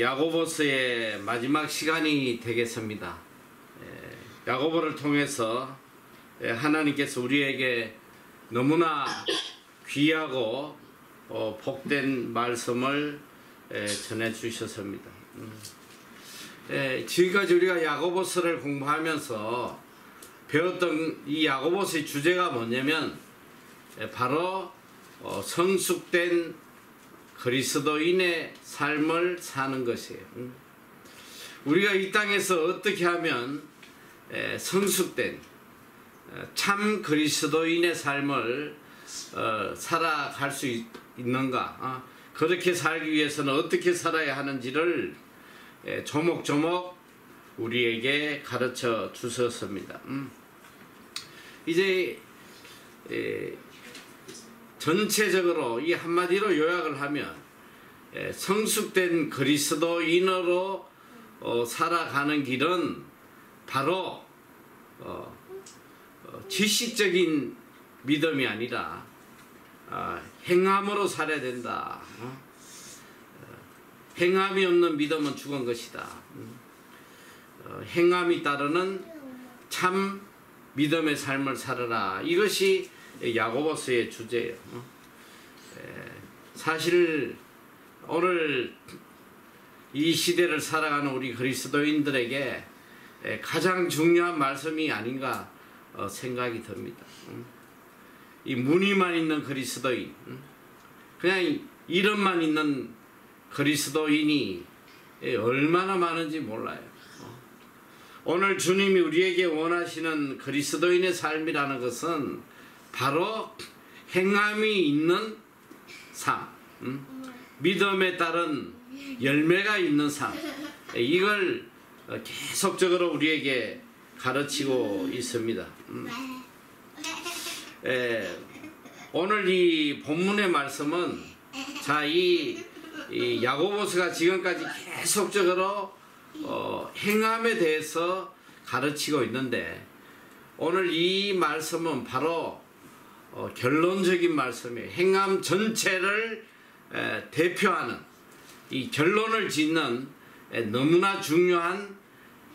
야고보서의 마지막 시간이 되겠습니다. 야고보를 통해서 하나님께서 우리에게 너무나 귀하고 복된 말씀을 전해 주셨습니다. 지금까지 우리가 야고보서를 공부하면서 배웠던 이 야고보서의 주제가 뭐냐면 바로 성숙된 그리스도인의 삶을 사는 것이에요. 우리가 이 땅에서 어떻게 하면 성숙된 참 그리스도인의 삶을 살아갈 수 있는가, 그렇게 살기 위해서는 어떻게 살아야 하는지를 조목조목 우리에게 가르쳐 주셨습니다. 이제 전체적으로 이 한마디로 요약을 하면 성숙된 그리스도인으로 살아가는 길은 바로 지식적인 믿음이 아니라 행함으로 살아야 된다. 행함이 없는 믿음은 죽은 것이다. 행함이 따르는 참 믿음의 삶을 살아라. 이것이 야고보서의 주제예요. 사실 오늘 이 시대를 살아가는 우리 그리스도인들에게 가장 중요한 말씀이 아닌가 생각이 듭니다. 이 무늬만 있는 그리스도인, 그냥 이름만 있는 그리스도인이 얼마나 많은지 몰라요. 오늘 주님이 우리에게 원하시는 그리스도인의 삶이라는 것은 바로 행함이 있는 삶, 믿음에 따른 열매가 있는 삶, 이걸 계속적으로 우리에게 가르치고 있습니다. 오늘 이 본문의 말씀은 이 야고보서가 지금까지 계속적으로 행함에 대해서 가르치고 있는데, 오늘 이 말씀은 바로 결론적인 말씀이에요. 행함 전체를 대표하는 이 결론을 짓는 너무나 중요한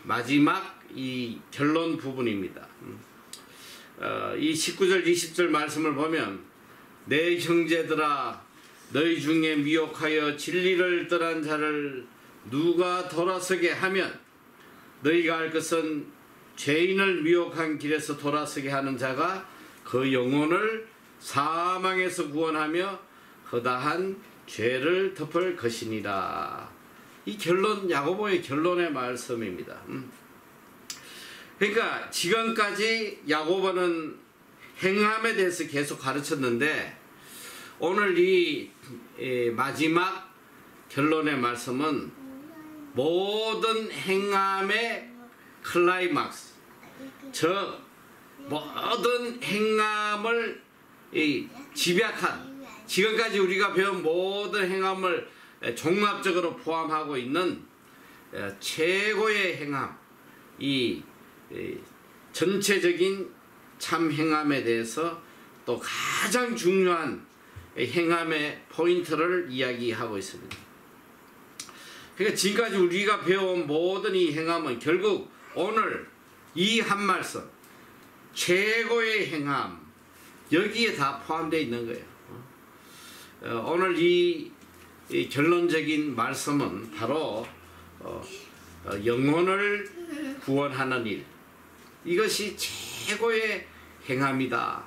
마지막 이 결론 부분입니다. 이 19절 20절 말씀을 보면, 내 형제들아 너희 중에 미혹하여 진리를 떠난 자를 누가 돌아서게 하면 너희가 알 것은 죄인을 미혹한 길에서 돌아서게 하는 자가 그 영혼을 사망에서 구원하며 허다한 죄를 덮을 것이니라. 이 결론, 야고보의 결론의 말씀입니다. 그러니까 지금까지 야고보는 행함에 대해서 계속 가르쳤는데, 오늘 이 마지막 결론의 말씀은 모든 행함의 클라이막스, 모든 행함을 집약한, 지금까지 우리가 배운 모든 행함을 종합적으로 포함하고 있는 최고의 행함, 이 전체적인 참 행함에 대해서 또 가장 중요한 행함의 포인트를 이야기하고 있습니다. 그러니까 지금까지 우리가 배워온 모든 이 행함은 결국 오늘 이 한 말씀, 최고의 행함, 여기에 다 포함되어 있는 거예요. 오늘 이 결론적인 말씀은 바로 영혼을 구원하는 일, 이것이 최고의 행함이다.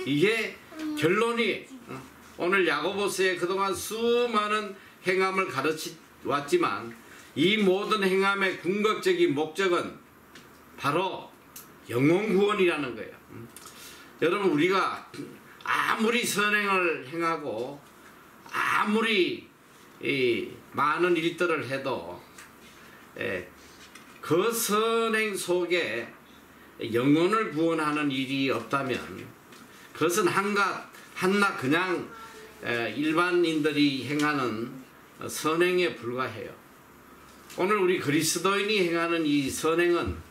이게 결론이, 오늘 야고보서에 그동안 수많은 행함을 가르치 왔지만 이 모든 행함의 궁극적인 목적은 바로 영혼 구원이라는 거예요. 여러분, 우리가 아무리 선행을 행하고 아무리 많은 일들을 해도 그 선행 속에 영혼을 구원하는 일이 없다면 그것은 한낱 그냥 일반인들이 행하는 선행에 불과해요. 오늘 우리 그리스도인이 행하는 이 선행은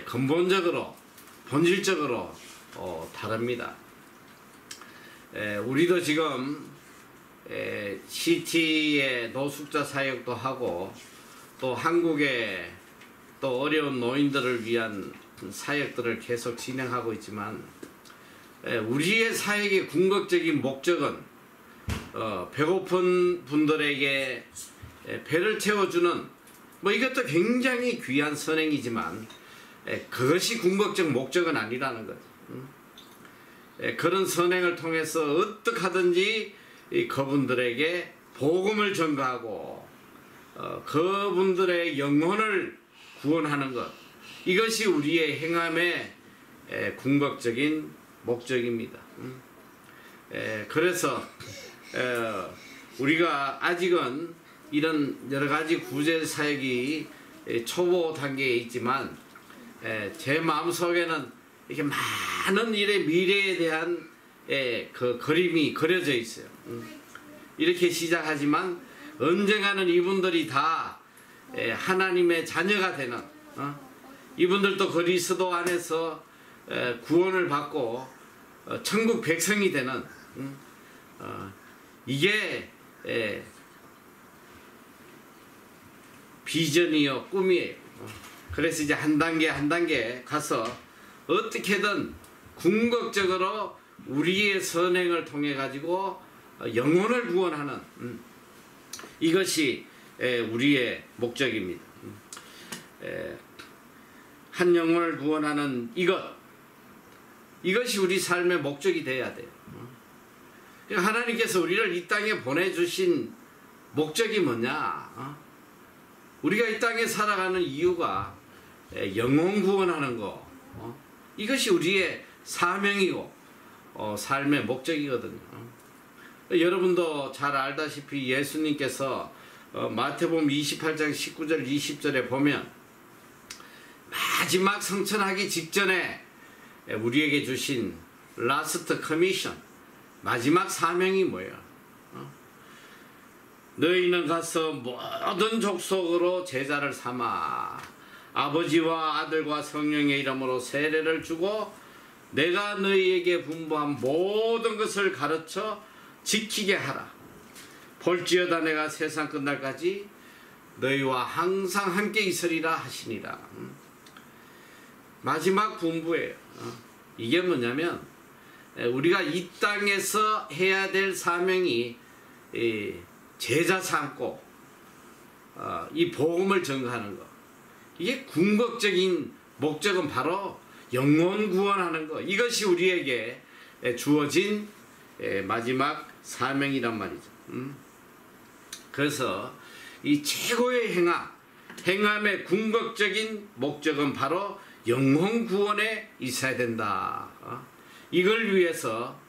근본적으로, 본질적으로 다릅니다. 우리도 지금 시티의 노숙자 사역도 하고 또 한국의 또 어려운 노인들을 위한 사역들을 계속 진행하고 있지만 우리의 사역의 궁극적인 목적은 배고픈 분들에게 배를 채워주는 이것도 굉장히 귀한 선행이지만 그것이 궁극적 목적은 아니라는 거죠. 그런 선행을 통해서 어떻게 하든지 그분들에게 복음을 전가하고 그분들의 영혼을 구원하는 것, 이것이 우리의 행함의 궁극적인 목적입니다. 그래서 우리가 아직은 이런 여러가지 구제 사역이 초보 단계에 있지만 제 마음속에는 이렇게 많은 일의 미래에 대한 그 그림이 그려져 있어요. 이렇게 시작하지만 언젠가는 이분들이 다 하나님의 자녀가 되는, 이분들도 그리스도 안에서 구원을 받고 천국 백성이 되는, 이게 비전이요 꿈이에요. 그래서 이제 한 단계 한 단계 가서 어떻게든 궁극적으로 우리의 선행을 통해 가지고 영혼을 구원하는, 이것이 우리의 목적입니다. 한 영혼을 구원하는 이것이 우리 삶의 목적이 돼야 돼요. 하나님께서 우리를 이 땅에 보내주신 목적이 뭐냐? 우리가 이 땅에 살아가는 이유가 영혼 구원하는 거, 이것이 우리의 사명이고 삶의 목적이거든요. 여러분도 잘 알다시피 예수님께서 마태복음 28장 19절 20절에 보면 마지막 성천하기 직전에 우리에게 주신 라스트 커미션, 마지막 사명이 뭐예요? 너희는 가서 모든 족속으로 제자를 삼아 아버지와 아들과 성령의 이름으로 세례를 주고 내가 너희에게 분부한 모든 것을 가르쳐 지키게 하라. 볼지어다 내가 세상 끝날까지 너희와 항상 함께 있으리라 하시니라. 마지막 분부예요. 이게 뭐냐면 우리가 이 땅에서 해야 될 사명이 제자 삼고 이 복음을 전가하는 것, 이게 궁극적인 목적은 바로 영혼 구원하는 것, 이것이 우리에게 주어진 마지막 사명이란 말이죠. 그래서 이 최고의 행함의 궁극적인 목적은 바로 영혼 구원에 있어야 된다. 이걸 위해서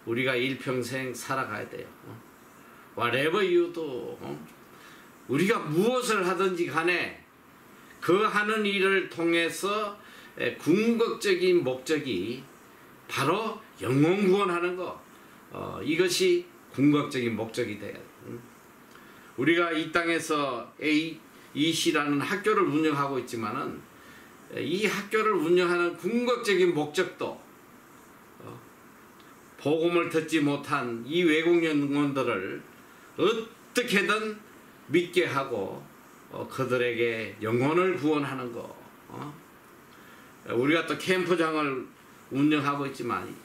우리가 일평생 살아가야 돼요. Whatever you do, 우리가 무엇을 하든지 간에 그 하는 일을 통해서 궁극적인 목적이 바로 영혼 구원하는 것, 이것이 궁극적인 목적이 돼요. 우리가 이 땅에서 AEC라는 학교를 운영하고 있지만은 이 학교를 운영하는 궁극적인 목적도 복음을 듣지 못한 이 외국 영혼들을 어떻게든 믿게 하고 그들에게 영혼을 구원하는 거. 우리가 또 캠프장을 운영하고 있지만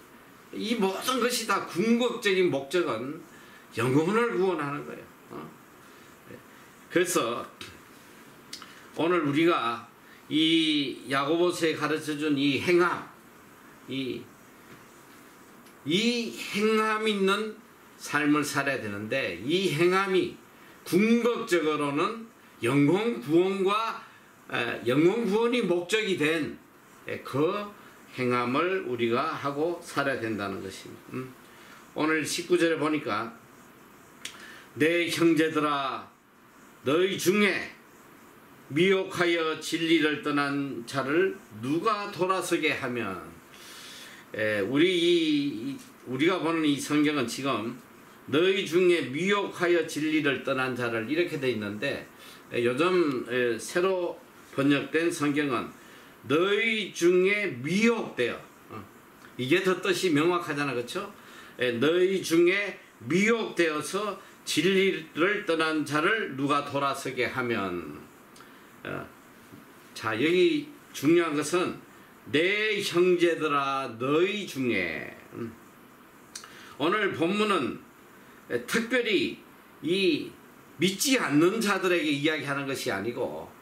이 모든 것이 다 궁극적인 목적은 영혼을 구원하는 거예요. 그래서 오늘 우리가 이 야고보서에 가르쳐준 이 행함, 이 행함 있는 삶을 살아야 되는데, 이 행함이 궁극적으로는 영혼 구원과 영혼 구원이 목적이 된 그 행함을 우리가 하고 살아야 된다는 것입니다. 오늘 19절에 보니까 내 형제들아 너희 중에 미혹하여 진리를 떠난 자를 누가 돌아서게 하면, 우리가 보는 이 성경은 지금 너희 중에 미혹하여 진리를 떠난 자를 이렇게 돼 있는데, 요즘 새로 번역된 성경은 너희 중에 미혹되어, 이게 더 뜻이 명확하잖아, 그렇죠? 너희 중에 미혹되어서 진리를 떠난 자를 누가 돌아서게 하면. 자, 여기 중요한 것은 내 형제들아 너희 중에, 오늘 본문은 특별히 이 믿지 않는 자들에게 이야기하는 것이 아니고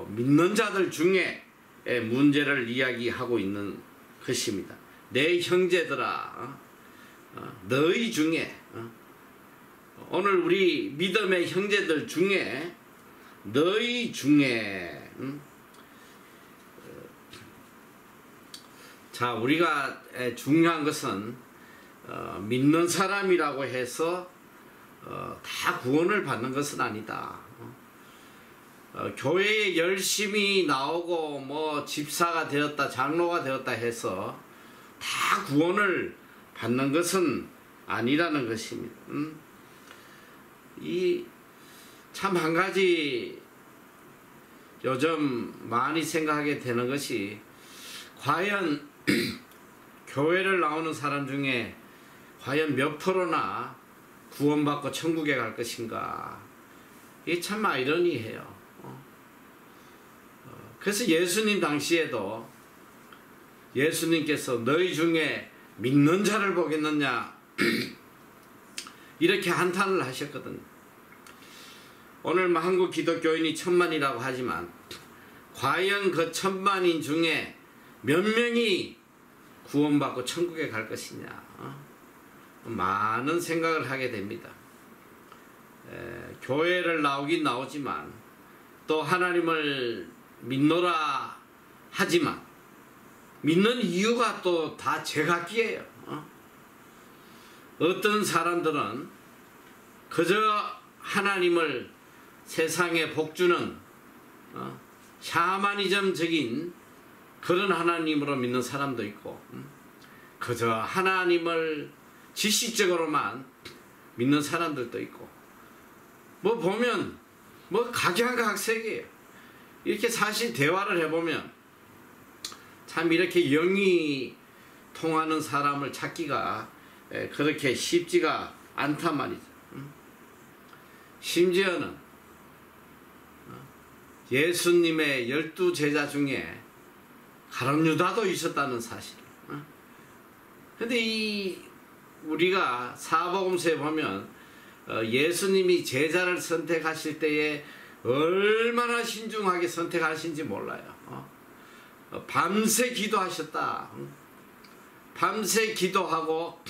믿는 자들 중에 문제를 이야기하고 있는 것입니다. 내 형제들아 너희 중에, 오늘 우리 믿음의 형제들 중에, 너희 중에, 자, 우리가 중요한 것은 믿는 사람이라고 해서 다 구원을 받는 것은 아니다. 교회에 열심히 나오고 뭐 집사가 되었다, 장로가 되었다 해서 다 구원을 받는 것은 아니라는 것입니다. 이 참 한 가지 요즘 많이 생각하게 되는 것이, 과연 교회를 나오는 사람 중에 과연 몇 프로나 구원받고 천국에 갈 것인가. 이게 참 아이러니해요. 그래서 예수님 당시에도 예수님께서 너희 중에 믿는 자를 보겠느냐 이렇게 한탄을 하셨거든요. 오늘 한국 기독교인이 1000만이라고 하지만 과연 그 1000만인 중에 몇 명이 구원받고 천국에 갈 것이냐, 많은 생각을 하게 됩니다. 교회를 나오긴 나오지만 또 하나님을 믿노라 하지만 믿는 이유가 또 다 제각기예요. 어떤 사람들은 그저 하나님을 세상에 복주는 샤머니즘적인 그런 하나님으로 믿는 사람도 있고, 그저 하나님을 지식적으로만 믿는 사람들도 있고, 뭐 보면 뭐 각양각색이에요. 이렇게 사실 대화를 해보면 참 이렇게 영이 통하는 사람을 찾기가 그렇게 쉽지가 않단 말이죠. 심지어는 예수님의 12제자 중에 가룟 유다도 있었다는 사실. 근데 우리가 사복음서에 보면 예수님이 제자를 선택하실 때에 얼마나 신중하게 선택하신지 몰라요. 밤새 기도하셨다. 밤새 기도하고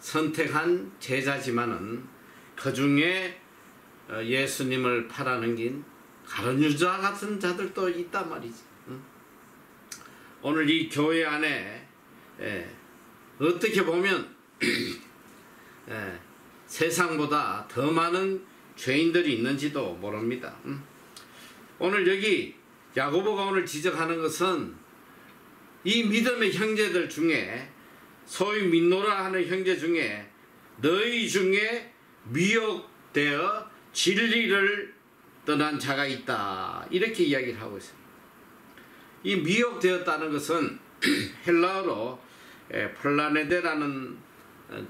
선택한 제자지만은 그 중에 예수님을 팔아넘긴 가룟 유다 같은 자들도 있단 말이지. 오늘 이 교회 안에 어떻게 보면 세상보다 더 많은 죄인들이 있는지도 모릅니다. 오늘 여기 야고보가 오늘 지적하는 것은 이 믿음의 형제들 중에, 소위 믿노라 하는 형제 중에 너희 중에 미혹되어 진리를 떠난 자가 있다, 이렇게 이야기를 하고 있습니다. 이 미혹되었다는 것은 헬라어로 플라네데라는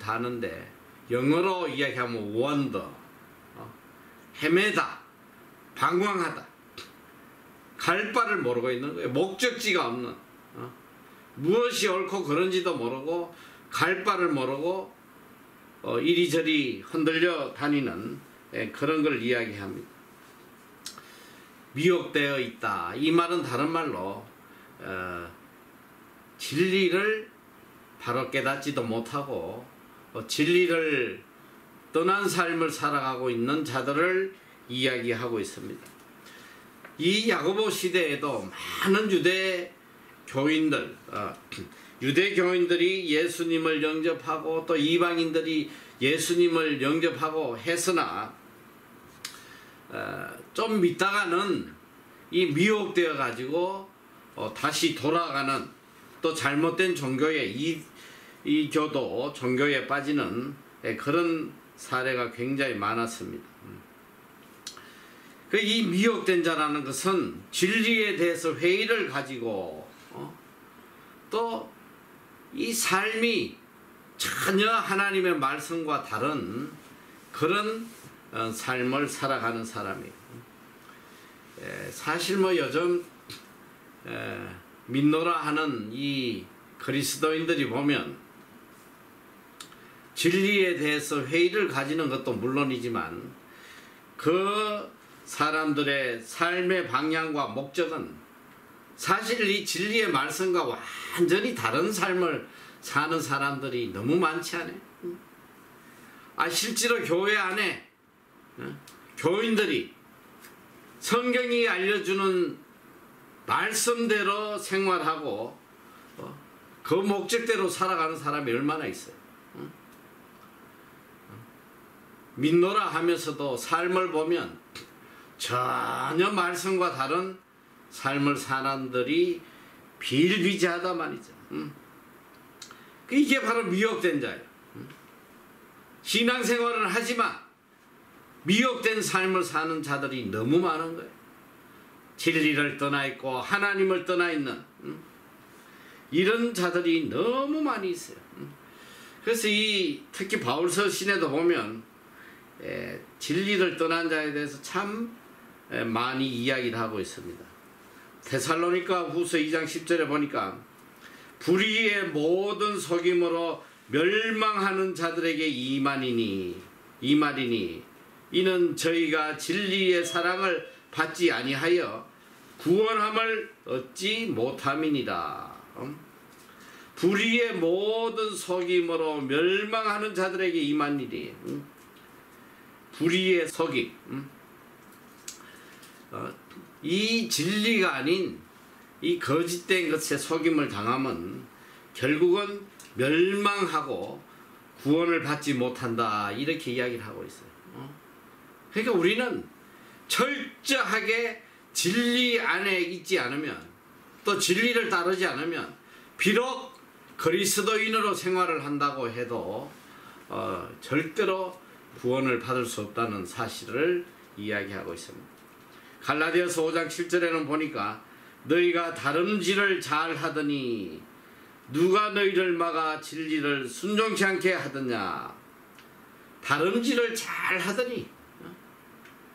단어인데 영어로 이야기하면 원더, 헤매다, 방황하다, 갈 바를 모르고 있는 거예요. 목적지가 없는, 무엇이 옳고 그른지도 모르고 갈 바를 모르고 이리저리 흔들려 다니는 그런 걸 이야기합니다. 미혹되어 있다, 이 말은 다른 말로 진리를 바로 깨닫지도 못하고 진리를 떠난 삶을 살아가고 있는 자들을 이야기하고 있습니다. 이 야고보 시대에도 많은 유대 교인들이 예수님을 영접하고 또 이방인들이 예수님을 영접하고 했으나 좀 믿다가는 이 미혹되어 가지고 다시 돌아가는, 또 잘못된 종교에 이 교도 종교에 빠지는 그런 사례가 굉장히 많았습니다. 이 미혹된 자라는 것은 진리에 대해서 회의를 가지고 또 이 삶이 전혀 하나님의 말씀과 다른 그런 삶을 살아가는 사람이에요. 사실 뭐 요즘 믿노라 하는 이 그리스도인들이 보면 진리에 대해서 회의를 가지는 것도 물론이지만 그 사람들의 삶의 방향과 목적은 사실 이 진리의 말씀과 완전히 다른 삶을 사는 사람들이 너무 많지 않아요? 실제로 교회 안에 교인들이 성경이 알려주는 말씀대로 생활하고 그 목적대로 살아가는 사람이 얼마나 있어요. 믿노라 하면서도 삶을 보면 전혀 말씀과 다른 삶을 사는 사람들이 비일비재하다 말이죠. 이게 바로 미혹된 자예요. 신앙생활은 하지만 미혹된 삶을 사는 자들이 너무 많은 거예요. 진리를 떠나 있고 하나님을 떠나 있는 이런 자들이 너무 많이 있어요. 그래서 특히 바울서 시내도 보면 진리를 떠난 자에 대해서 참 많이 이야기를 하고 있습니다. 데살로니가 후서 2장 10절에 보니까 불의의 모든 속임으로 멸망하는 자들에게 이 말이니 이는 저희가 진리의 사랑을 받지 아니하여 구원함을 얻지 못함이니라. 불의의 모든 속임으로 멸망하는 자들에게 임한 일이 불의의 속임 이 진리가 아닌 이 거짓된 것에 속임을 당하면 결국은 멸망하고 구원을 받지 못한다 이렇게 이야기를 하고 있어요. 그러니까 우리는 철저하게 진리 안에 있지 않으면 또 진리를 따르지 않으면 비록 그리스도인으로 생활을 한다고 해도 절대로 구원을 받을 수 없다는 사실을 이야기하고 있습니다. 갈라디아서 5장 7절에는 보니까 너희가 다름질을 잘 하더니 누가 너희를 막아 진리를 순종치 않게 하더냐. 다름질을 잘 하더니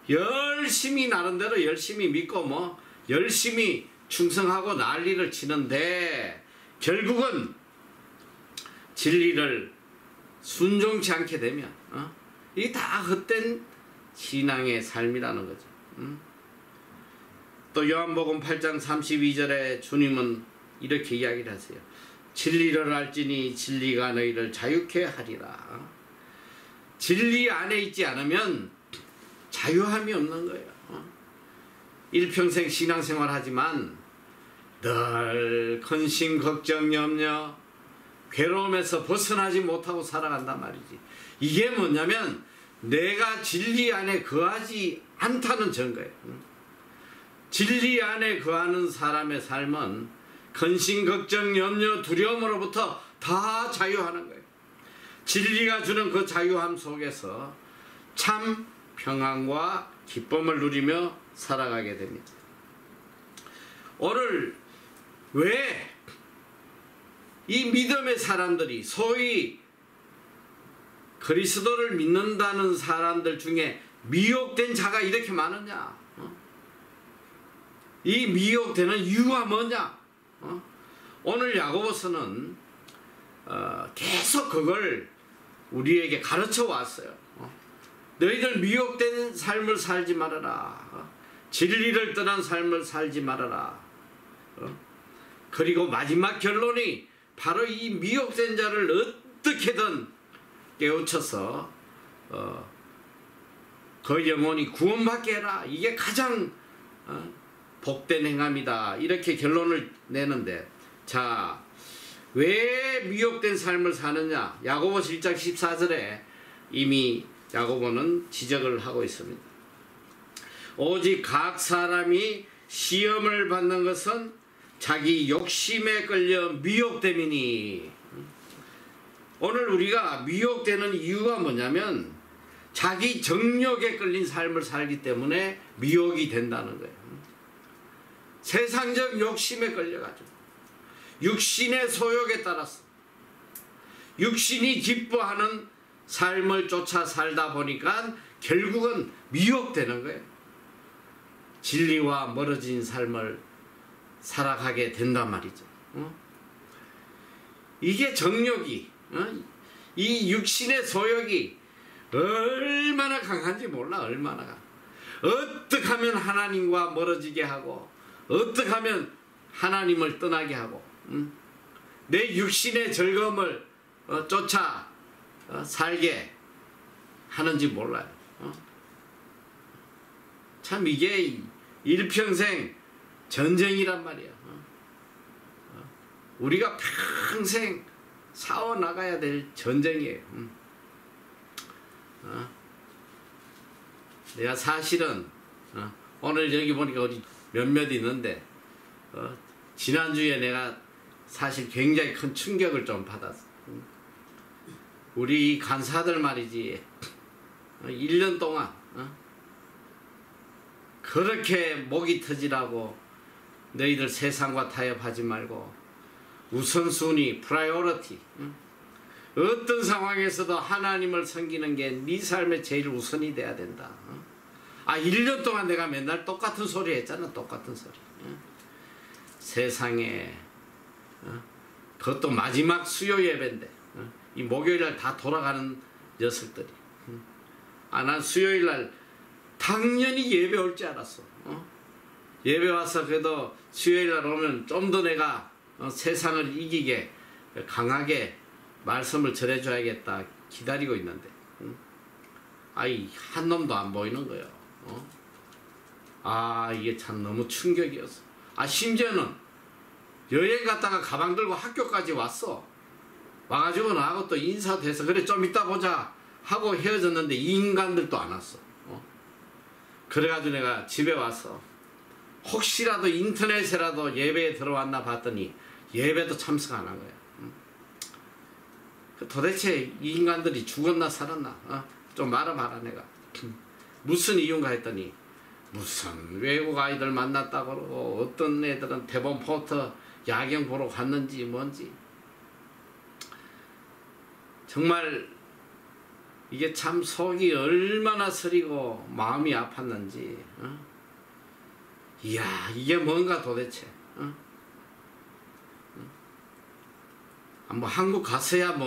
열심히 나름대로 열심히 믿고 뭐 열심히 충성하고 난리를 치는데 결국은 진리를 순종치 않게 되면 이게 다 헛된 신앙의 삶이라는 거죠. 또 요한복음 8장 32절에 주님은 이렇게 이야기를 하세요. 진리를 알지니 진리가 너희를 자유케 하리라. 진리 안에 있지 않으면 자유함이 없는 거예요. 일평생 신앙생활 하지만 늘 근심, 걱정, 염려, 괴로움에서 벗어나지 못하고 살아간단 말이지. 이게 뭐냐면 내가 진리 안에 거하지 않다는 증거예요. 진리 안에 거하는 사람의 삶은 근심, 걱정, 염려, 두려움으로부터 다 자유하는 거예요. 진리가 주는 그 자유함 속에서 참 평안과 기쁨을 누리며 살아가게 됩니다. 오늘 왜 이 믿음의 사람들이 소위 그리스도를 믿는다는 사람들 중에 미혹된 자가 이렇게 많으냐? 이 미혹되는 이유가 뭐냐? 오늘 야고보서는 계속 그걸 우리에게 가르쳐 왔어요. 너희들 미혹된 삶을 살지 말아라. 진리를 떠난 삶을 살지 말아라. 그리고 마지막 결론이 바로 이 미혹된 자를 어떻게든 깨우쳐서 그 영혼이 구원받게 해라. 이게 가장 복된 행함이다. 이렇게 결론을 내는데, 자, 왜 미혹된 삶을 사느냐? 야고보서 1장 14절에 이미 야고보는 지적을 하고 있습니다. 오직 각 사람이 시험을 받는 것은 자기 욕심에 끌려 미혹됨이니. 오늘 우리가 미혹되는 이유가 뭐냐면 자기 정욕에 끌린 삶을 살기 때문에 미혹이 된다는 거예요. 세상적 욕심에 끌려가지고 육신의 소욕에 따라서 육신이 기뻐하는 삶을 쫓아 살다 보니까 결국은 미혹되는 거예요. 진리와 멀어진 삶을 살아가게 된단 말이죠. 이게 정욕이, 이 육신의 소욕이 얼마나 강한지 몰라. 얼마나. 어떻게 하면 하나님과 멀어지게 하고, 어떻게 하면 하나님을 떠나게 하고, 내 육신의 즐거움을 쫓아 살게 하는지 몰라요. 참 이게 일평생 전쟁이란 말이야. 우리가 평생 싸워나가야 될 전쟁이에요. 내가 사실은 오늘 여기 보니까 우리 몇몇 있는데 지난주에 내가 사실 굉장히 큰 충격을 좀 받았어. 우리 간사들 말이지 1년 동안 그렇게 목이 터지라고 너희들 세상과 타협하지 말고 우선순위, 프라이오리티, 어떤 상황에서도 하나님을 섬기는 게 네 삶의 제일 우선이 돼야 된다. 1년 동안 내가 맨날 똑같은 소리 했잖아. 똑같은 소리. 세상에 그것도 마지막 수요 예배인데 이 목요일날 다 돌아가는 녀석들이 난 수요일날 당연히 예배 올 줄 알았어. 예배 와서 그래도 수요일날 오면 좀 더 내가 세상을 이기게 강하게 말씀을 전해줘야겠다 기다리고 있는데 한 놈도 안 보이는 거예요. 이게 참 너무 충격이었어. 심지어는 여행 갔다가 가방 들고 학교까지 왔어. 와가지고 나하고 또 인사돼서 그래 좀 이따 보자 하고 헤어졌는데 이 인간들도 안 왔어. 그래가지고 내가 집에 와서 혹시라도 인터넷에라도 예배에 들어왔나 봤더니 예배도 참석 안 한 거야. 도대체 이 인간들이 죽었나 살았나 좀 말아봐라. 내가 무슨 이유인가 했더니 무슨 외국 아이들 만났다고 그러고 어떤 애들은 데본포트 야경 보러 갔는지 뭔지 정말 이게 참 속이 얼마나 서리고 마음이 아팠는지. 이야 이게 뭔가 도대체. 뭐 한국 가서야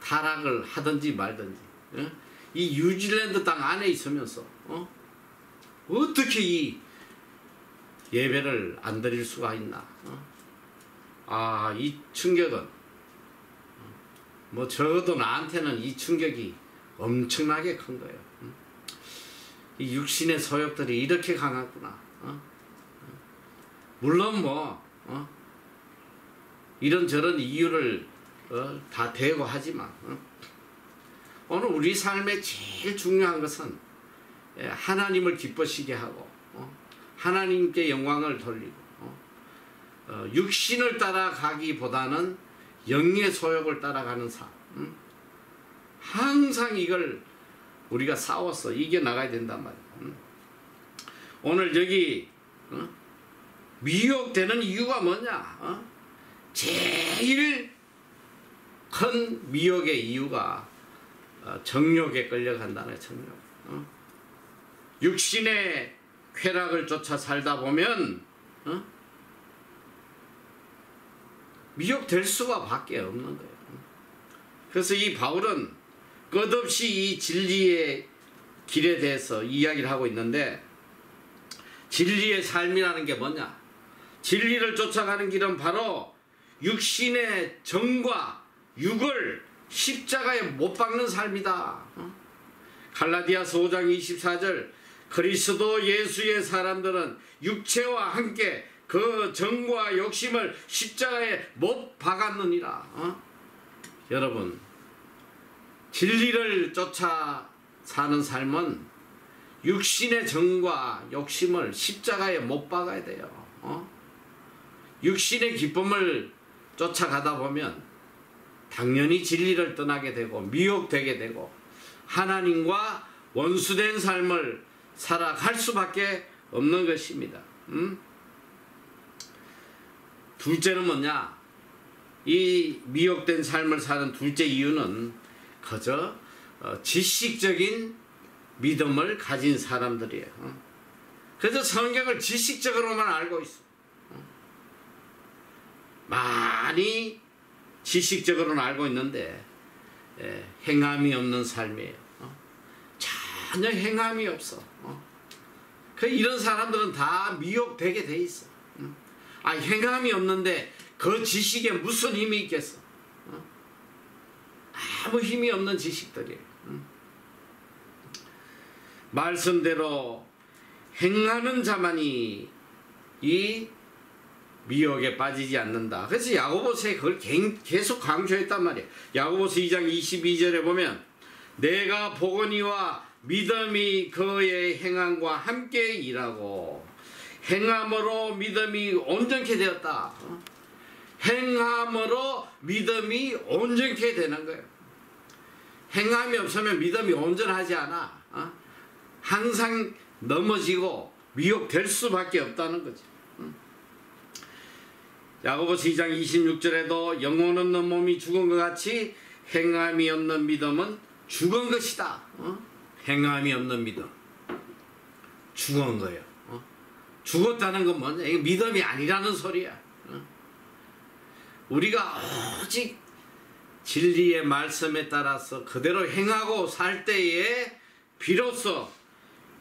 타락을 하든지 말든지. 이 뉴질랜드 땅 안에 있으면서 어떻게 이 예배를 안 드릴 수가 있나. 이 충격은 적어도 나한테는 이 충격이 엄청나게 큰 거예요. 이 육신의 소욕들이 이렇게 강하구나. 물론 이런저런 이유를 다 대고 하지만 오늘 우리 삶의 제일 중요한 것은 하나님을 기쁘시게 하고 하나님께 영광을 돌리고 육신을 따라가기보다는 영의 소욕을 따라가는 삶. 항상 이걸 우리가 싸워서 이겨나가야 된단 말이야. 오늘 여기 미혹되는 이유가 뭐냐. 제일 큰 미혹의 이유가 정욕에 끌려간다는 정욕. 육신의 쾌락을 쫓아 살다 보면 미혹될 수가 밖에 없는 거예요. 그래서 이 바울은 끝없이 이 진리의 길에 대해서 이야기를 하고 있는데 진리의 삶이라는 게 뭐냐? 진리를 쫓아가는 길은 바로 육신의 정과 육을 십자가에 못 박는 삶이다. 갈라디아서 5장 24절 그리스도 예수의 사람들은 육체와 함께 그 정과 욕심을 십자가에 못 박았느니라. 여러분 진리를 쫓아 사는 삶은 육신의 정과 욕심을 십자가에 못 박아야 돼요. 육신의 기쁨을 쫓아가다 보면 당연히 진리를 떠나게 되고 미혹되게 되고 하나님과 원수된 삶을 살아갈 수밖에 없는 것입니다. 둘째는 뭐냐? 이 미혹된 삶을 사는 둘째 이유는 그저 지식적인 믿음을 가진 사람들이에요. 그래서 성경을 지식적으로만 알고 있어. 많이 지식적으로는 알고 있는데 행함이 없는 삶이에요. 전혀 행함이 없어. 이런 사람들은 다 미혹되게 돼 있어. 행함이 없는데 그 지식에 무슨 힘이 있겠어? 아무 힘이 없는 지식들이에요. 말씀대로 행하는 자만이 이 미혹에 빠지지 않는다. 그래서 야고보서에 그걸 계속 강조했단 말이에요. 야고보서 2장 22절에 보면 내가 보거니와 믿음이 그의 행함과 함께 일하고 행함으로 믿음이 온전케 되었다. 행함으로 믿음이 온전케 되는 거예요. 행함이 없으면 믿음이 온전하지 않아. 항상 넘어지고 미혹될 수밖에 없다는 거지. 야고보서 2장 26절에도 영혼 없는 몸이 죽은 것 같이 행함이 없는 믿음은 죽은 것이다. 행함이 없는 믿음 죽은 거예요. 죽었다는 건 뭐냐? 이게 믿음이 아니라는 소리야. 우리가 오직 진리의 말씀에 따라서 그대로 행하고 살 때에 비로소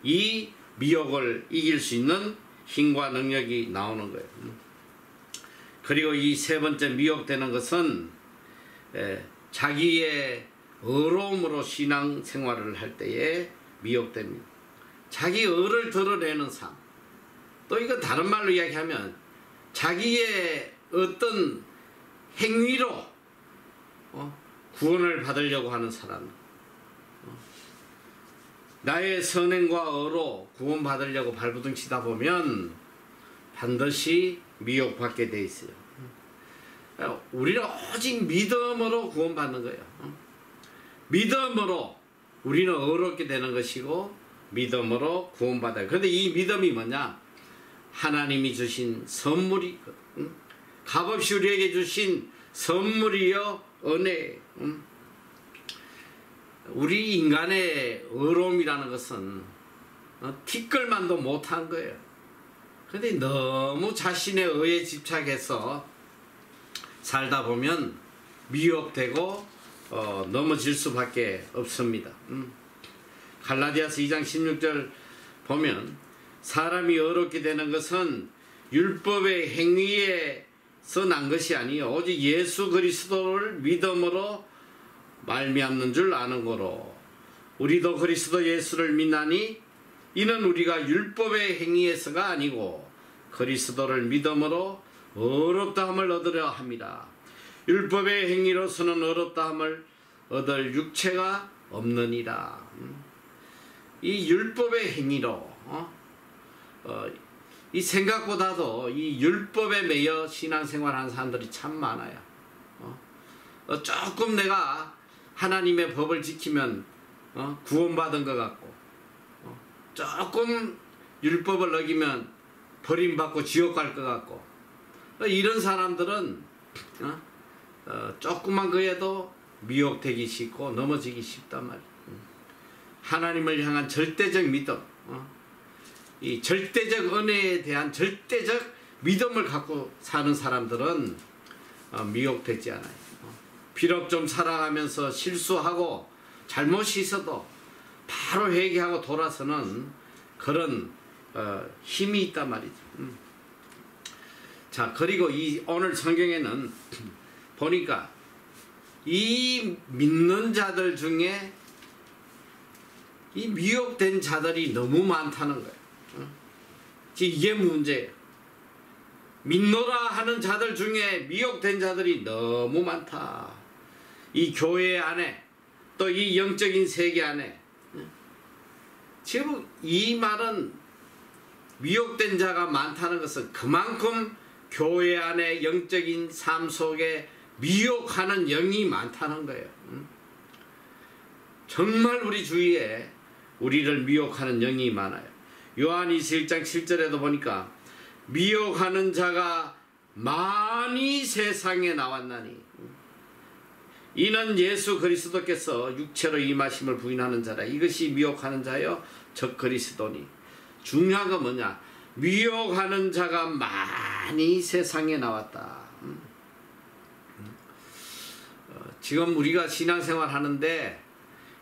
이 미혹을 이길 수 있는 힘과 능력이 나오는 거예요. 그리고 이 세 번째 미혹되는 것은 자기의 의로움으로 신앙생활을 할 때에 미혹됩니다. 자기 의를 드러내는 삶. 또 이건 다른 말로 이야기하면 자기의 어떤 행위로 구원을 받으려고 하는 사람. 나의 선행과 의로 구원받으려고 발부둥 치다 보면 반드시 미혹받게 돼 있어요. 우리는 오직 믿음으로 구원받는 거예요. 믿음으로 우리는 의롭게 되는 것이고 믿음으로 구원받아요. 그런데 이 믿음이 뭐냐? 하나님이 주신 선물이 값없이 우리에게 주신 선물이요 은혜. 우리 인간의 의로움이라는 것은 티끌만도 못한 거예요. 그런데 너무 자신의 의에 집착해서 살다 보면 미혹되고 넘어질 수밖에 없습니다. 갈라디아서 2장 16절 보면 사람이 의롭게 되는 것은 율법의 행위에서 난 것이 아니요 오직 예수 그리스도를 믿음으로 말미암는 줄 아는 거로 우리도 그리스도 예수를 믿나니 이는 우리가 율법의 행위에서가 아니고 그리스도를 믿음으로 의롭다함을 얻으려 합니다. 율법의 행위로서는 의롭다함을 얻을 육체가 없느니라. 이 율법의 행위로 이 생각보다도 이 율법에 매여 신앙생활하는 사람들이 참 많아요. 조금 내가 하나님의 법을 지키면 구원받은 것 같고 조금 율법을 어기면 버림받고 지옥 갈 것 같고 이런 사람들은 조금만 그래도 미혹되기 쉽고 넘어지기 쉽단 말이에요. 하나님을 향한 절대적 믿음, 이 절대적 은혜에 대한 절대적 믿음을 갖고 사는 사람들은 미혹되지 않아요. 비록 좀 살아가면서 실수하고 잘못이 있어도 바로 회개하고 돌아서는 그런 힘이 있단 말이죠. 자, 그리고 오늘 성경에는 보니까 이 믿는 자들 중에 이 미혹된 자들이 너무 많다는 거예요. 이게 문제예요. 믿노라 하는 자들 중에 미혹된 자들이 너무 많다. 이 교회 안에 또 이 영적인 세계 안에 지금 이 말은 미혹된 자가 많다는 것은 그만큼 교회 안에 영적인 삶 속에 미혹하는 영이 많다는 거예요. 정말 우리 주위에 우리를 미혹하는 영이 많아요. 요한일서 1장 7절에도 보니까 미혹하는 자가 많이 세상에 나왔나니 이는 예수 그리스도께서 육체로 임하심을 부인하는 자라. 이것이 미혹하는 자여 적 그리스도니. 중요한 건 뭐냐? 미혹하는 자가 많이 세상에 나왔다. 지금 우리가 신앙생활 하는데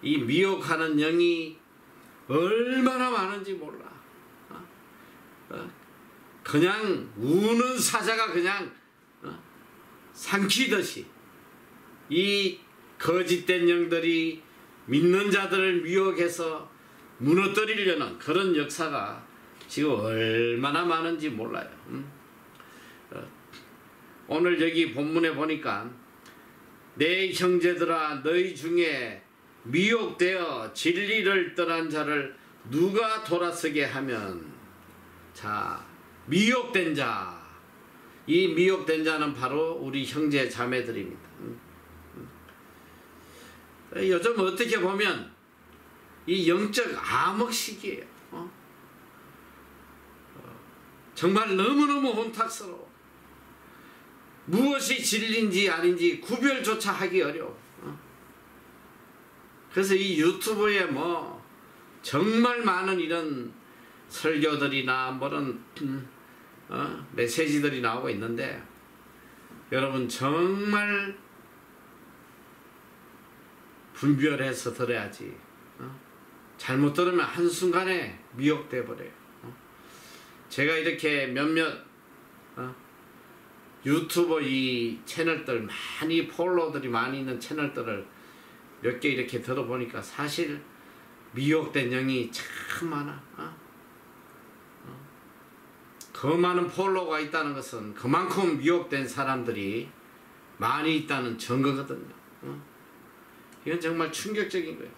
이 미혹하는 영이 얼마나 많은지 몰라. 그냥 우는 사자가 그냥 삼키듯이 이 거짓된 영들이 믿는 자들을 미혹해서 무너뜨리려는 그런 역사가 지금 얼마나 많은지 몰라요. 오늘 여기 본문에 보니까 내 형제들아 너희 중에 미혹되어 진리를 떠난 자를 누가 돌아서게 하면. 자, 미혹된 자, 이 미혹된 자는 바로 우리 형제 자매들입니다. 요즘 어떻게 보면 이 영적 암흑 시기예요. 정말 너무너무 혼탁스러워. 무엇이 진리인지 아닌지 구별조차 하기 어려워. 그래서 이 유튜브에 뭐 정말 많은 이런 설교들이나 뭐런 메시지들이 나오고 있는데 여러분 정말 분별해서 들어야지. 잘못 들으면 한순간에 미혹돼 버려요. 제가 이렇게 몇몇 유튜버 이 채널들 많이 폴로들이 많이 있는 채널들을 몇 개 이렇게 들어보니까 사실 미혹된 영이 참 많아. 그 많은 폴로가 있다는 것은 그만큼 미혹된 사람들이 많이 있다는 증거거든요. 이건 정말 충격적인 거예요.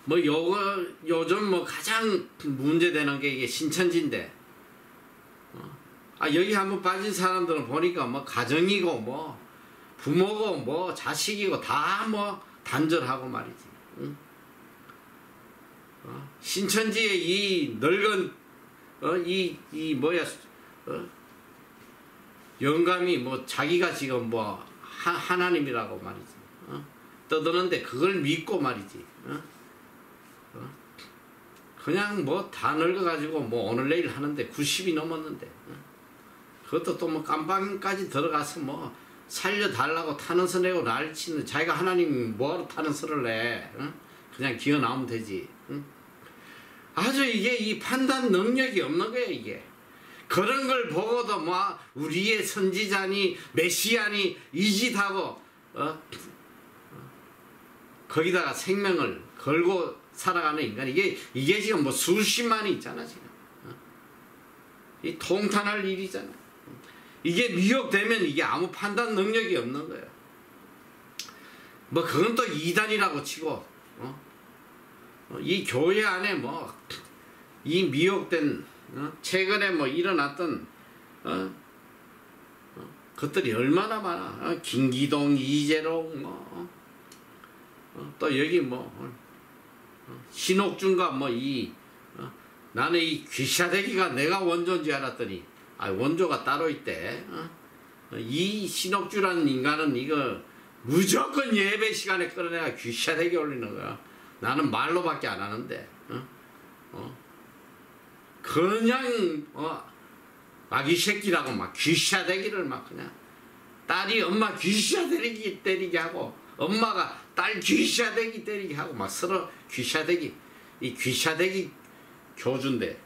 뭐 요즘 뭐 가장 문제되는 게 이게 신천지인데, 여기 한번 빠진 사람들은 보니까 뭐 가정이고 뭐 부모고 뭐 자식이고 다 뭐 단절하고 말이지. 신천지의 이 늙은 이 뭐야 영감이 뭐 자기가 지금 뭐 하나님이라고 말이지. 떠드는데 그걸 믿고 말이지. 그냥 뭐 다 늙어가지고 뭐 오늘 내일 하는데 90이 넘었는데 그것도 또 뭐 깜방까지 들어가서 뭐 살려달라고 타는서 내고 날치는 자기가 하나님 뭐하러 타는서를 내. 그냥 기어 나오면 되지. 아주 이게 이 판단 능력이 없는 거야 이게. 그런 걸 보고도 뭐 우리의 선지자니 메시아니 이 짓하고 거기다가 생명을 걸고 살아가는 인간, 이게 지금 뭐 수십만이 있잖아 지금. 이 통탄할 일이잖아. 이게 미혹되면 이게 아무 판단 능력이 없는 거예요. 뭐 그건 또 이단이라고 치고 이 교회 안에 뭐 이 미혹된 최근에 뭐 일어났던 것들이 얼마나 많아. 김기동, 이재롱 또 여기 뭐 신옥준과 뭐 나는 이 귀샤대기가 내가 원조인 줄 알았더니 원조가 따로 있대. 이 신옥주라는 인간은 이거 무조건 예배 시간에 끌어내가 귀샤대기 올리는 거야. 나는 말로밖에 안 하는데 그냥 마귀 새끼라고 막 귀샤대기를 막 그냥 딸이 엄마 귀샤대기 때리게 하고 엄마가 딸 귀샤대기 때리게 하고 막 서로 귀샤대기, 이 귀샤대기 교주인데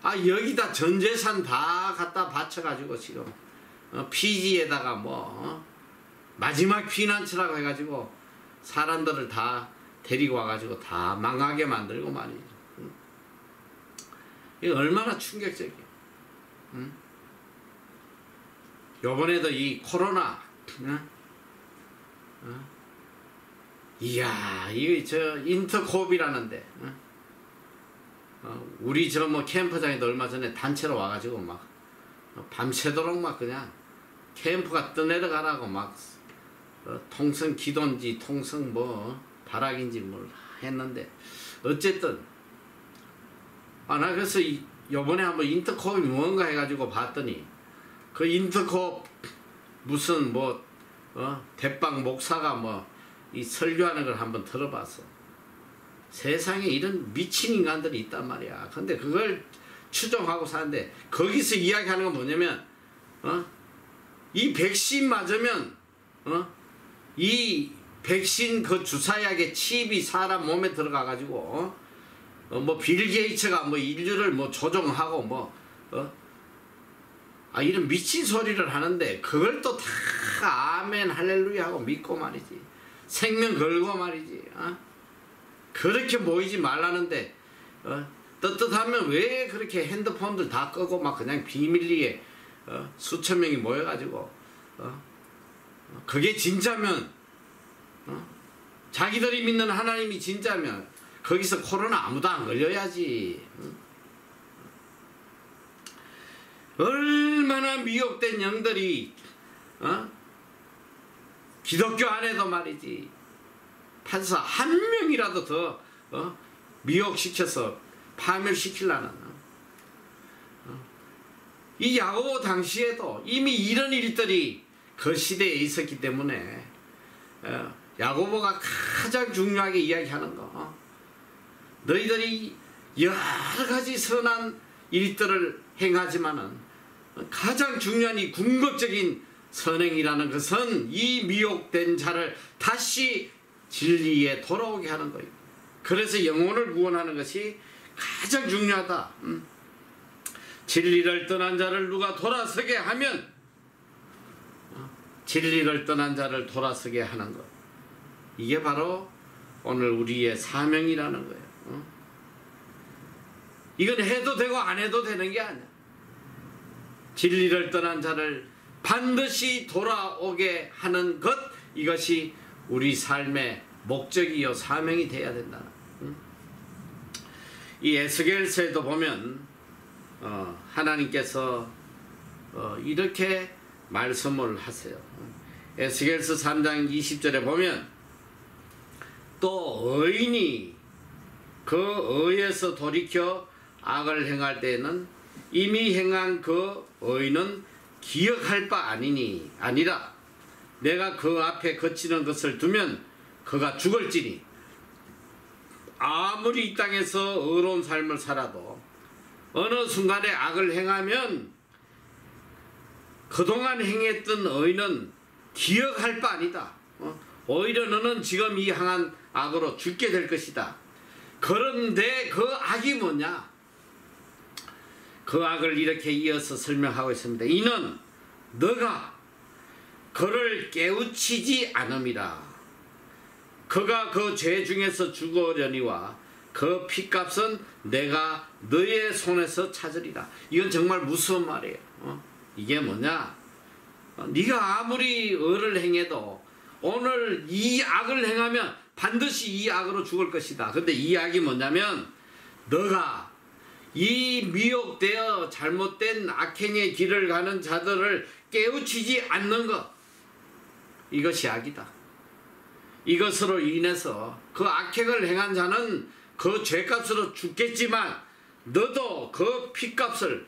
여기다 전 재산 다 갖다 바쳐가지고 지금 피지에다가 뭐 마지막 피난처라고 해가지고 사람들을 다 데리고 와가지고 다 망하게 만들고 말이죠. 이게 얼마나 충격적이에요. 요번에도 이 코로나 이야 이거 저 인터코비라는데 우리 저 뭐 캠프장에도 얼마 전에 단체로 와가지고 막 밤새도록 막 그냥 캠프가 떠내려가라고 막 통성 기도인지 통성 뭐 발악인지 뭘 했는데 어쨌든 나 그래서 요번에 한번 인터코비 뭔가 해가지고 봤더니 그 인터콥 무슨 뭐 대빵 목사가 이 설교하는 걸 한번 들어봤어. 세상에 이런 미친 인간들이 있단 말이야. 근데 그걸 추종하고 사는데 거기서 이야기하는 건 뭐냐면 이 백신 맞으면 이 백신 그 주사약의 칩이 사람 몸에 들어가 가지고 뭐 빌 게이츠가 뭐 인류를 뭐 조종하고 이런 미친 소리를 하는데 그걸 또 다 아멘 할렐루야 하고 믿고 말이지. 생명 걸고 말이지. 그렇게 모이지 말라는데 떳떳하면 왜 그렇게 핸드폰들 다 끄고 막 그냥 비밀리에 수천 명이 모여가지고 그게 진짜면 자기들이 믿는 하나님이 진짜면 거기서 코로나 아무도 안 걸려야지. 얼마나 미혹된 영들이 기독교 안에도 말이지 판사 한 명이라도 더 미혹시켜서 파멸시키려는 이 야고보 당시에도 이미 이런 일들이 그 시대에 있었기 때문에 야고보가 가장 중요하게 이야기하는 거 너희들이 여러 가지 선한 일들을 행하지만은 가장 중요한 이 궁극적인 선행이라는 것은 이 미혹된 자를 다시 진리에 돌아오게 하는 거예요. 그래서 영혼을 구원하는 것이 가장 중요하다. 진리를 떠난 자를 누가 돌아서게 하면 진리를 떠난 자를 돌아서게 하는 것. 이게 바로 오늘 우리의 사명이라는 거예요. 이건 해도 되고 안 해도 되는 게 아니야. 진리를 떠난 자를 반드시 돌아오게 하는 것, 이것이 우리 삶의 목적이요 사명이 돼야 된다. 이 에스겔서에도 보면 하나님께서 이렇게 말씀을 하세요. 에스겔서 3장 20절에 보면 또 의인이 그 의에서 돌이켜 악을 행할 때에는 이미 행한 그 의인은 기억할 바 아니라 내가 그 앞에 거치는 것을 두면 그가 죽을지니 아무리 이 땅에서 의로운 삶을 살아도 어느 순간에 악을 행하면 그동안 행했던 의인은 기억할 바 아니다. 오히려 너는 지금 이 행한 악으로 죽게 될 것이다. 그런데 그 악이 뭐냐? 그 악을 이렇게 이어서 설명하고 있습니다. 이는 너가 그를 깨우치지 않음이라. 그가 그 죄 중에서 죽으려니와 그 핏값은 내가 너의 손에서 찾으리라. 이건 정말 무서운 말이에요. 이게 뭐냐? 네가 아무리 의를 행해도 오늘 이 악을 행하면 반드시 이 악으로 죽을 것이다. 근데 이 악이 뭐냐면 너가 이 미혹되어 잘못된 악행의 길을 가는 자들을 깨우치지 않는 것, 이것이 악이다. 이것으로 인해서 그 악행을 행한 자는 그 죄값으로 죽겠지만 너도 그 핏값을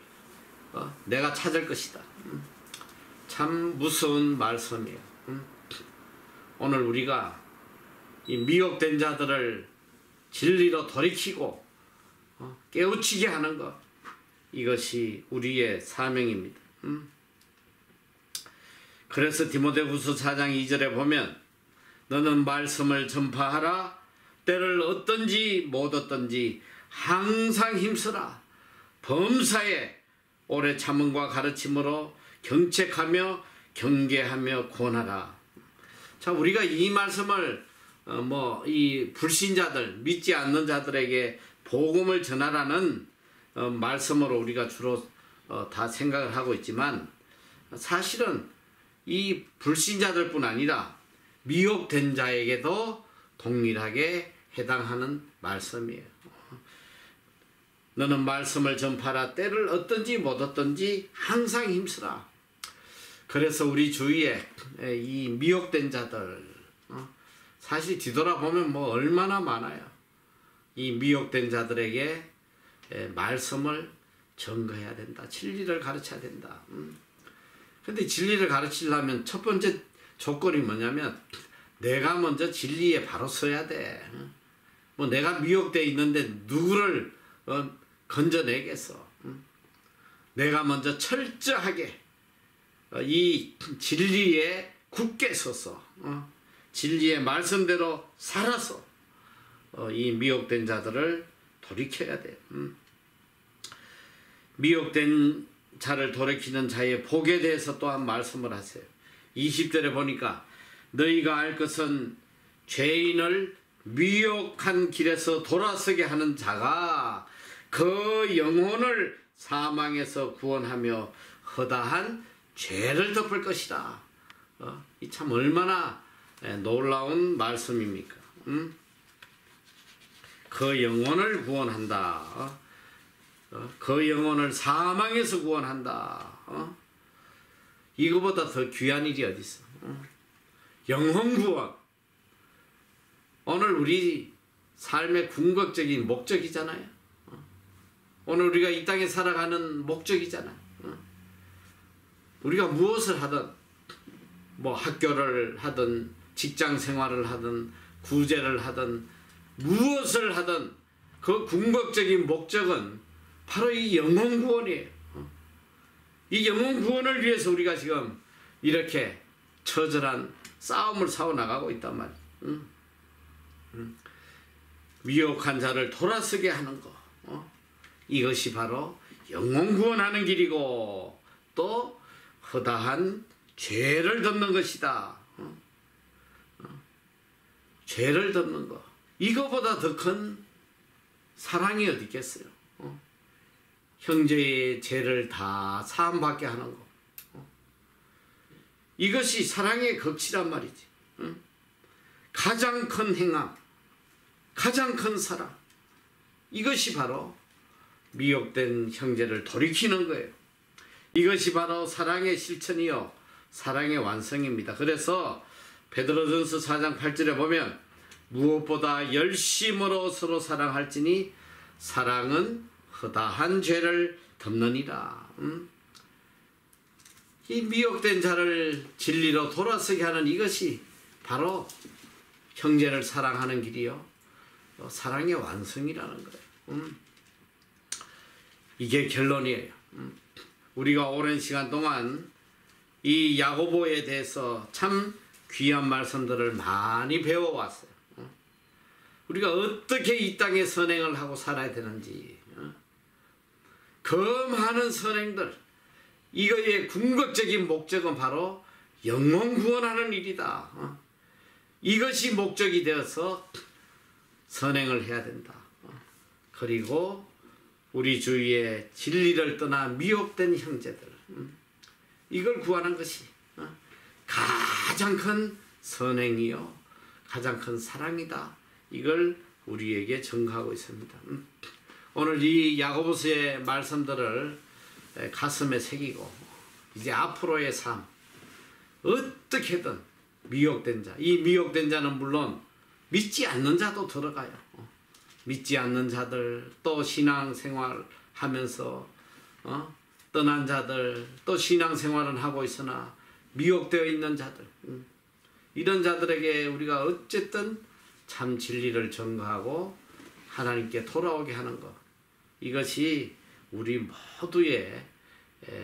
내가 찾을 것이다. 참 무서운 말씀이에요. 오늘 우리가 이 미혹된 자들을 진리로 돌이키고 깨우치게 하는 것, 이것이 우리의 사명입니다. 그래서 디모데후서 4장 2절에 보면 너는 말씀을 전파하라. 때를 얻든지 못 얻든지 항상 힘쓰라. 범사에 오래 참음과 가르침으로 경책하며 경계하며 권하라. 자, 우리가 이 말씀을 이 불신자들, 믿지 않는 자들에게 복음을 전하라는 말씀으로 우리가 주로 다 생각을 하고 있지만 사실은 이 불신자들뿐 아니라 미혹된 자에게도 동일하게 해당하는 말씀이에요. 너는 말씀을 전파라. 때를 얻든지 못 얻든지 항상 힘쓰라. 그래서 우리 주위에 이 미혹된 자들, 사실 뒤돌아보면 얼마나 많아요. 이 미혹된 자들에게 말씀을 전거해야 된다. 진리를 가르쳐야 된다. 근데 진리를 가르치려면 첫 번째 조건이 뭐냐면 내가 먼저 진리에 바로 서야 돼. 뭐 내가 미혹되어 있는데 누구를 건져내겠어. 내가 먼저 철저하게 이 진리에 굳게 서서 진리의 말씀대로 살아서 이 미혹된 자들을 돌이켜야 돼. 미혹된 자를 돌이키는 자의 복에 대해서 또한 말씀을 하세요. 20절에 보니까 너희가 알 것은 죄인을 미혹한 길에서 돌아서게 하는 자가 그 영혼을 사망에서 구원하며 허다한 죄를 덮을 것이다. 이 참 얼마나 놀라운 말씀입니까? 그 영혼을 구원한다. 그 영혼을 사망에서 구원한다. 이거보다 더 귀한 일이 어디 있어? 영혼 구원. 오늘 우리 삶의 궁극적인 목적이잖아요. 오늘 우리가 이 땅에 살아가는 목적이잖아요. 우리가 무엇을 하든 뭐 학교를 하든 직장 생활을 하든 구제를 하든 무엇을 하든 그 궁극적인 목적은 바로 이 영혼 구원이에요. 이 영혼 구원을 위해서 우리가 지금 이렇게 처절한 싸움을 싸워나가고 있단 말이에요. 미혹한 자를 돌아서게 하는 거. 이것이 바로 영혼 구원하는 길이고 또 허다한 죄를 덮는 것이다. 죄를 덮는 거. 이거보다 더 큰 사랑이 어디 있겠어요. 형제의 죄를 다 사함받게 하는 거. 이것이 사랑의 극치란 말이지. 가장 큰 행함, 가장 큰 사랑. 이것이 바로 미혹된 형제를 돌이키는 거예요. 이것이 바로 사랑의 실천이요 사랑의 완성입니다. 그래서 베드로전서 4장 8절에 보면 무엇보다 열심으로 서로 사랑할지니 사랑은 허다한 죄를 덮느니라. 이 미혹된 자를 진리로 돌아서게 하는 이것이 바로 형제를 사랑하는 길이요 사랑의 완성이라는 거예요. 이게 결론이에요. 우리가 오랜 시간 동안 이 야고보에 대해서 참 귀한 말씀들을 많이 배워왔어요. 우리가 어떻게 이 땅에 선행을 하고 살아야 되는지 그 많은 선행들 이거의 궁극적인 목적은 바로 영혼 구원하는 일이다. 이것이 목적이 되어서 선행을 해야 된다. 그리고 우리 주위에 진리를 떠나 미혹된 형제들 이걸 구하는 것이 가장 큰 선행이요 가장 큰 사랑이다. 이걸 우리에게 증거하고 있습니다. 오늘 이 야고보서의 말씀들을 가슴에 새기고 이제 앞으로의 삶 어떻게든 미혹된 자, 이 미혹된 자는 물론 믿지 않는 자도 들어가요. 믿지 않는 자들, 또 신앙생활 하면서 떠난 자들, 또 신앙생활은 하고 있으나 미혹되어 있는 자들, 이런 자들에게 우리가 어쨌든 참 진리를 전가하고 하나님께 돌아오게 하는 것, 이것이 우리 모두의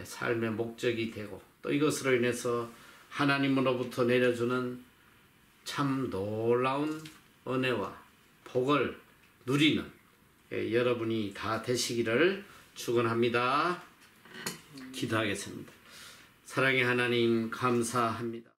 삶의 목적이 되고 또 이것으로 인해서 하나님으로부터 내려주는 참 놀라운 은혜와 복을 누리는 여러분이 다 되시기를 축원합니다. 기도하겠습니다. 사랑의 하나님 감사합니다.